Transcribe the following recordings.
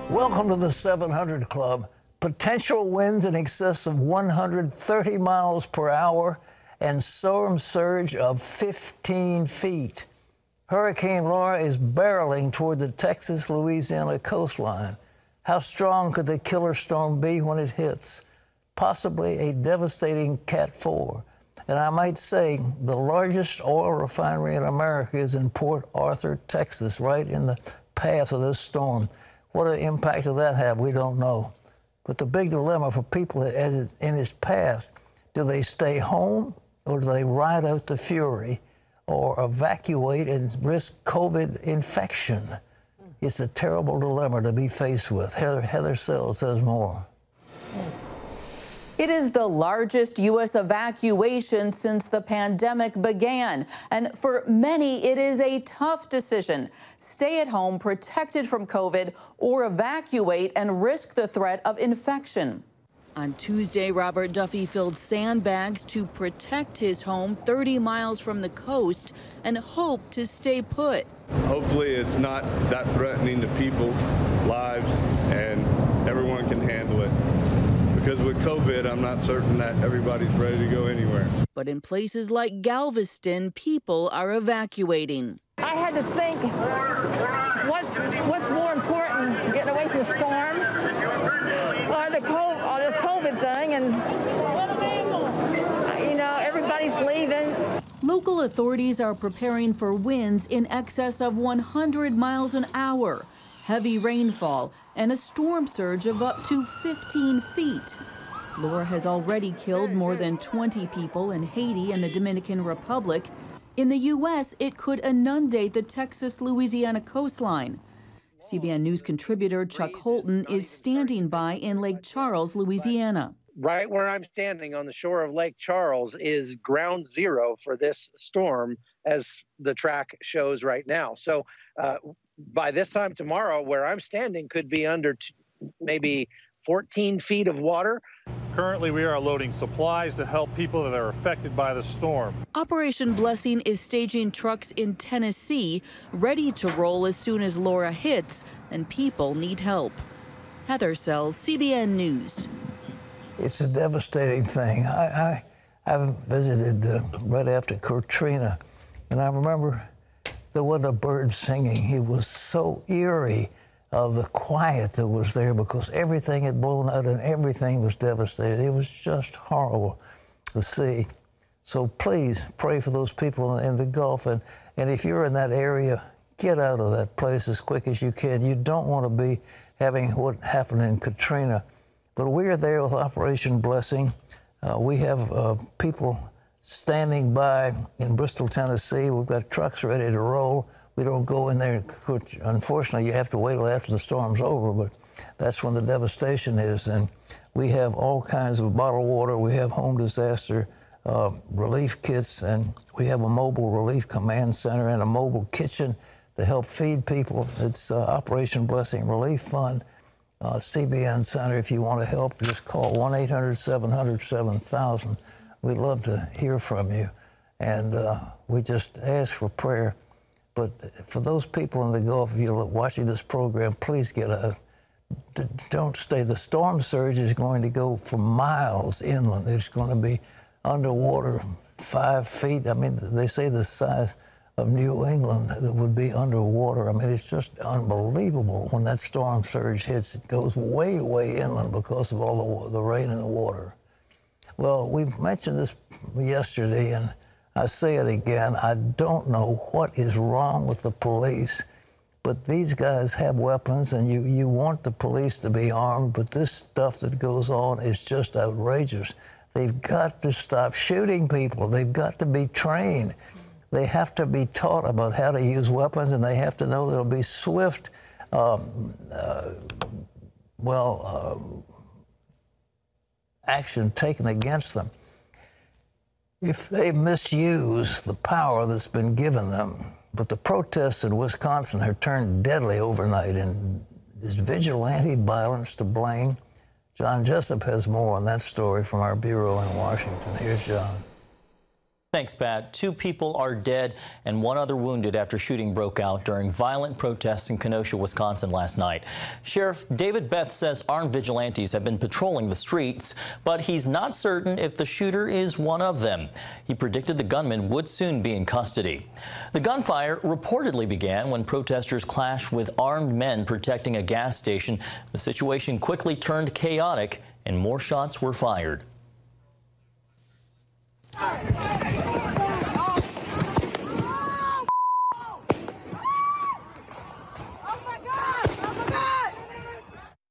Welcome to the 700 Club. Potential winds in excess of 130 miles per hour and storm surge of 15 feet. Hurricane Laura is barreling toward the Texas-Louisiana coastline. How strong could the killer storm be when it hits? Possibly a devastating Cat 4. And I might say the largest oil refinery in America is in Port Arthur, Texas, right in the path of this storm. What an impact will that have? We don't know. But the big dilemma for people in its path, do they stay home or do they ride out the fury or evacuate and risk COVID infection? It's a terrible dilemma to be faced with. Heather Sells says more. It is the largest U.S. evacuation since the pandemic began. And for many, it is a tough decision. Stay at home protected from COVID or evacuate and risk the threat of infection. On Tuesday, Robert Duffy filled sandbags to protect his home 30 miles from the coast and hoped to stay put. Hopefully it's not that threatening to people's lives and everyone can handle it. Because with COVID, I'm not certain that everybody's ready to go anywhere. But in places like Galveston, people are evacuating. I had to think, what's more important, getting away from the storm or this COVID thing? And, you know, everybody's leaving. Local authorities are preparing for winds in excess of 100 miles an hour, heavy rainfall, and a storm surge of up to 15 feet. Laura has already killed more than 20 people in Haiti and the Dominican Republic. In the U.S., it could inundate the Texas-Louisiana coastline. CBN News contributor Chuck Holton is standing by in Lake Charles, Louisiana. Right where I'm standing on the shore of Lake Charles is ground zero for this storm, as the track shows right now. So by this time tomorrow, where I'm standing could be under maybe 14 feet of water. Currently, we are loading supplies to help people that are affected by the storm. Operation Blessing is staging trucks in Tennessee, ready to roll as soon as Laura hits, and people need help. Heather Sells, CBN News. It's a devastating thing. I visited right after Katrina, and I remember there wasn't a bird singing. It was so eerie of the quiet that was there because everything had blown out and everything was devastated. It was just horrible to see. So please pray for those people in the Gulf. And if you're in that area, get out of that place as quick as you can. You don't want to be having what happened in Katrina. But we are there with Operation Blessing. We have people standing by in Bristol, Tennessee. We've got trucks ready to roll. We don't go in there. Unfortunately, you have to wait till after the storm's over, but that's when the devastation is. And we have all kinds of bottled water. We have home disaster relief kits, and we have a mobile relief command center and a mobile kitchen to help feed people. It's Operation Blessing Relief Fund, CBN Center. If you want to help, just call 1-800-700-7000. We'd love to hear from you, and we just ask for prayer. But for those people in the Gulf, if you're watching this program, please get out. Don't stay. The storm surge is going to go for miles inland. It's going to be underwater 5 feet. I mean, they say the size of New England that would be underwater. I mean, it's just unbelievable when that storm surge hits. It goes way, way inland because of all the rain and the water. Well, we mentioned this yesterday, and I say it again. I don't know what is wrong with the police, but these guys have weapons, and you want the police to be armed, but this stuff that goes on is just outrageous. They've got to stop shooting people. They've got to be trained. They have to be taught about how to use weapons, and they have to know there'll be swift, action taken against them if they misuse the power that's been given them. But the protests in Wisconsin have turned deadly overnight, and is vigilante violence to blame? John Jessup has more on that story from our bureau in Washington. Here's John. Thanks, Pat. 2 people are dead and 1 other wounded after shooting broke out during violent protests in Kenosha, Wisconsin last night. Sheriff David Beth says armed vigilantes have been patrolling the streets, but he's not certain if the shooter is one of them. He predicted the gunman would soon be in custody. The gunfire reportedly began when protesters clashed with armed men protecting a gas station. The situation quickly turned chaotic and more shots were fired.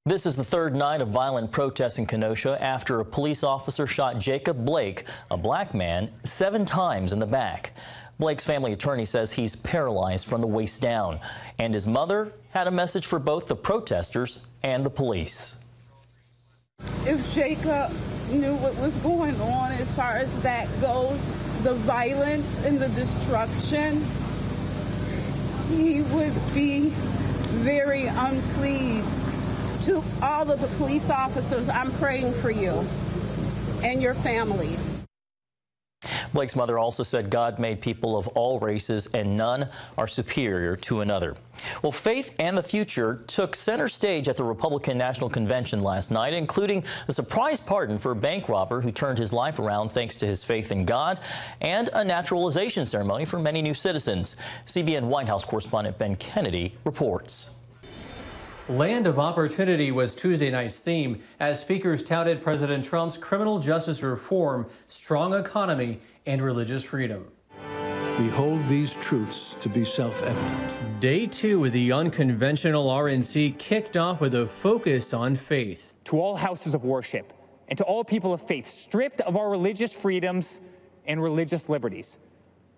This is the 3rd night of violent protests in Kenosha after a police officer shot Jacob Blake, a black man, 7 times in the back. Blake's family attorney says he's paralyzed from the waist down, and his mother had a message for both the protesters and the police. If Jacob knew what was going on as far as that goes, the violence and the destruction, he would be very unpleased. To all of the police officers, I'm praying for you and your families. Blake's mother also said God made people of all races and none are superior to another. Well, faith and the future took center stage at the Republican National Convention last night, including a surprise pardon for a bank robber who turned his life around thanks to his faith in God, and a naturalization ceremony for many new citizens. CBN White House correspondent Ben Kennedy reports. Land of Opportunity was Tuesday night's theme as speakers touted President Trump's criminal justice reform, strong economy, and religious freedom. We hold these truths to be self-evident. Day 2 of the unconventional RNC kicked off with a focus on faith. To all houses of worship and to all people of faith stripped of our religious freedoms and religious liberties,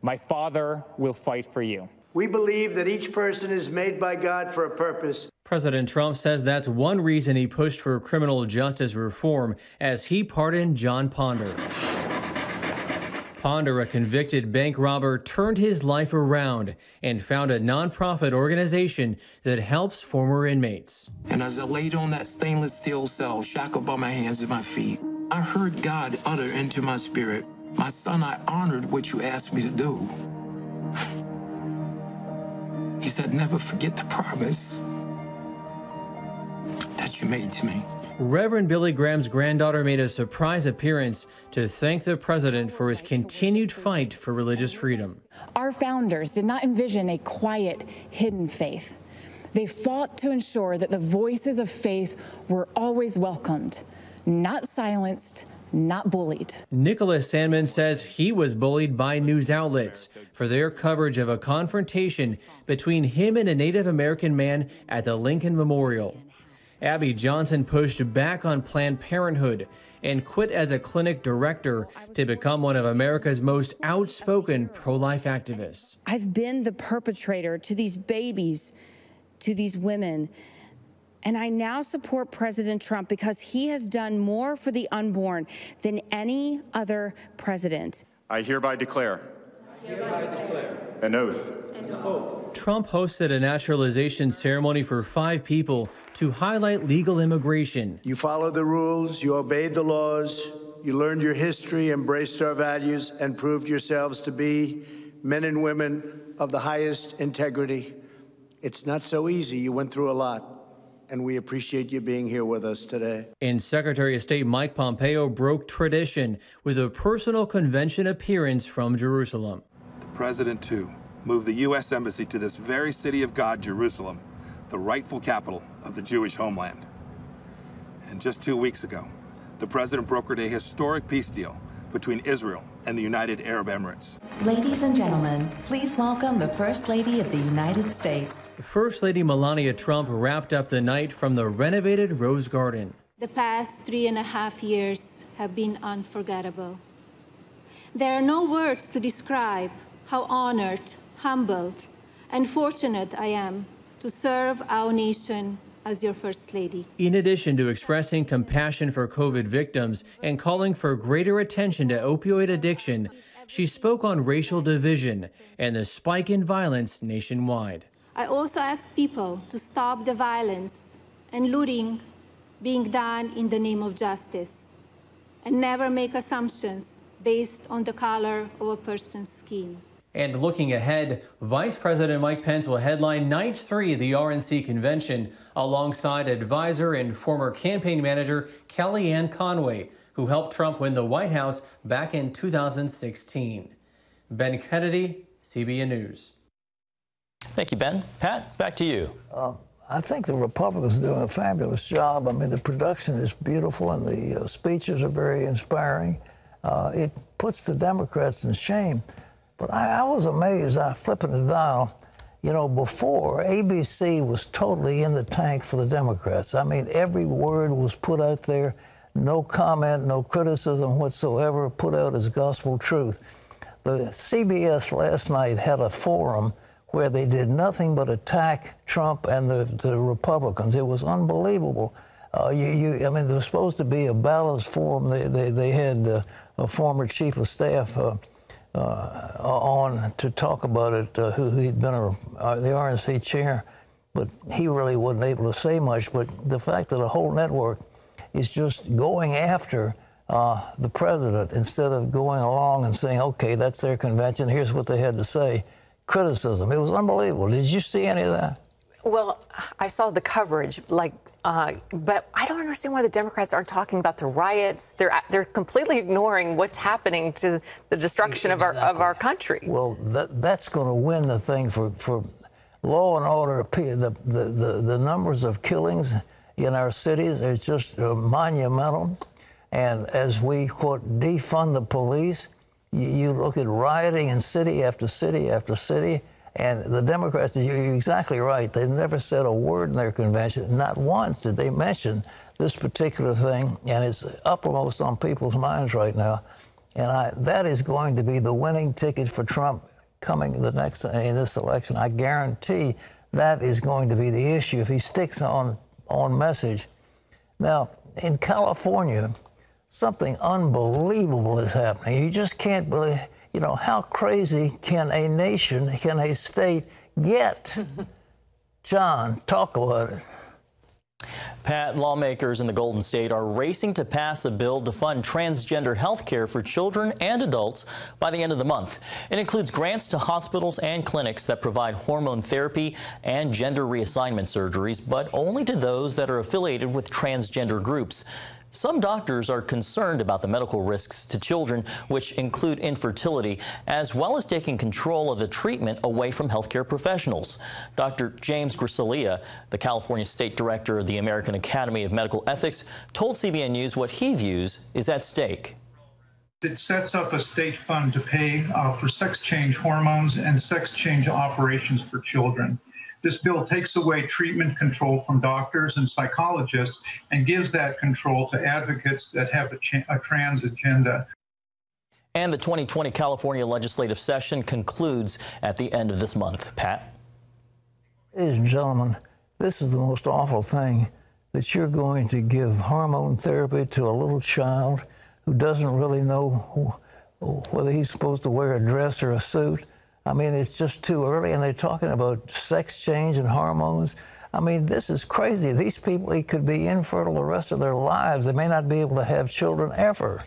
my Father will fight for you. We believe that each person is made by God for a purpose. President Trump says that's one reason he pushed for criminal justice reform as he pardoned John Ponder. Ponder, a convicted bank robber, turned his life around and founded a nonprofit organization that helps former inmates. And as I laid on that stainless steel cell, shackled by my hands and my feet, I heard God utter into my spirit, "My son, I honored what you asked me to do." He said, "Never forget the promise that you made to me." Reverend Billy Graham's granddaughter made a surprise appearance to thank the president for his continued fight for religious freedom. Our founders did not envision a quiet, hidden faith. They fought to ensure that the voices of faith were always welcomed, not silenced, not bullied. Nicholas Sandman says he was bullied by news outlets for their coverage of a confrontation between him and a Native American man at the Lincoln Memorial. Abby Johnson pushed back on Planned Parenthood and quit as a clinic director to become one of America's most outspoken pro-life activists. I've been the perpetrator to these babies, to these women, and I now support President Trump because he has done more for the unborn than any other president. I hereby declare an oath. Trump hosted a naturalization ceremony for 5 people to highlight legal immigration. You followed the rules, you obeyed the laws, you learned your history, embraced our values, and proved yourselves to be men and women of the highest integrity. It's not so easy. You went through a lot, and we appreciate you being here with us today. And Secretary of State Mike Pompeo broke tradition with a personal convention appearance from Jerusalem. The president, too, moved the U.S. Embassy to this very city of God, Jerusalem, the rightful capital of the Jewish homeland. And just 2 weeks ago, the president brokered a historic peace deal between Israel and the United Arab Emirates. Ladies and gentlemen, please welcome the First Lady of the United States. First Lady Melania Trump wrapped up the night from the renovated Rose Garden. The past 3.5 years have been unforgettable. There are no words to describe how honored, humbled, and fortunate I am to serve our nation as your First Lady. In addition to expressing compassion for COVID victims and calling for greater attention to opioid addiction, she spoke on racial division and the spike in violence nationwide. I also ask people to stop the violence and looting being done in the name of justice, and never make assumptions based on the color of a person's skin. And looking ahead, Vice President Mike Pence will headline Night 3 of the RNC convention alongside advisor and former campaign manager Kellyanne Conway, who helped Trump win the White House back in 2016. Ben Kennedy, CBN News. Thank you, Ben. Pat, back to you. I think the Republicans are doing a fabulous job. I mean, the production is beautiful and the speeches are very inspiring. It puts the Democrats in shame. But I was amazed. I flipping the dial. You know, before, ABC was totally in the tank for the Democrats. I mean, every word was put out there. No comment, no criticism whatsoever, put out as gospel truth. The CBS last night had a forum where they did nothing but attack Trump and the Republicans. It was unbelievable. I mean, there was supposed to be a balanced forum. They had a former chief of staff on to talk about it, who'd been the RNC chair, but he really wasn't able to say much. But the fact that a whole network is just going after the president instead of going along and saying, okay, that's their convention, here's what they had to say. Criticism. It was unbelievable. Did you see any of that? Well, I saw the coverage, but I don't understand why the Democrats aren't talking about the riots. They're completely ignoring what's happening to the destruction of our country. Well, that's going to win the thing for law and order. The numbers of killings in our cities is just monumental. And as we, quote, defund the police, you look at rioting in city after city after city, and the Democrats, you're exactly right. They never said a word in their convention. Not once did they mention this particular thing, and it's uppermost on people's minds right now. And that is going to be the winning ticket for Trump coming in this election. I guarantee that is going to be the issue if he sticks on message. Now, in California, something unbelievable is happening. You just can't believe, you know, how crazy can a nation, can a state get? John, talk about it. Pat, lawmakers in the Golden State are racing to pass a bill to fund transgender health care for children and adults by the end of the month. It includes grants to hospitals and clinics that provide hormone therapy and gender reassignment surgeries, but only to those that are affiliated with transgender groups. Some doctors are concerned about the medical risks to children, which include infertility, as well as taking control of the treatment away from healthcare professionals. Dr. James Grisalia, the California State Director of the American Academy of Medical Ethics, told CBN News what he views is at stake. It sets up a state fund to pay for sex change hormones and sex change operations for children. This bill takes away treatment control from doctors and psychologists and gives that control to advocates that have a trans agenda. And the 2020 California legislative session concludes at the end of this month. Pat? Ladies and gentlemen, this is the most awful thing, that you're going to give hormone therapy to a little child who doesn't really know whether he's supposed to wear a dress or a suit. I mean, it's just too early, and they're talking about sex change and hormones. I mean, this is crazy. These people could be infertile the rest of their lives. They may not be able to have children ever.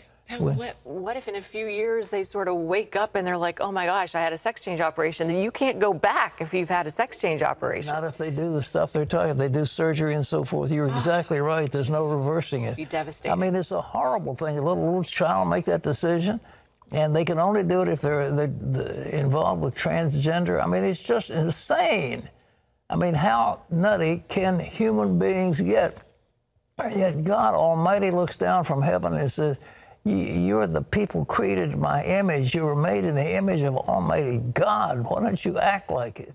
What if in a few years they sort of wake up and they're like, oh my gosh, I had a sex change operation? Then you can't go back if you've had a sex change operation. Not if they do the stuff they're talking. If they do surgery and so forth. You're exactly right. There's no reversing it. It'd be devastating. I mean, it's a horrible thing. A little child make that decision. And they can only do it if they're involved with transgender. I mean, it's just insane. I mean, how nutty can human beings get? And yet God Almighty looks down from heaven and says, you're the people created in my image. You were made in the image of Almighty God. Why don't you act like it?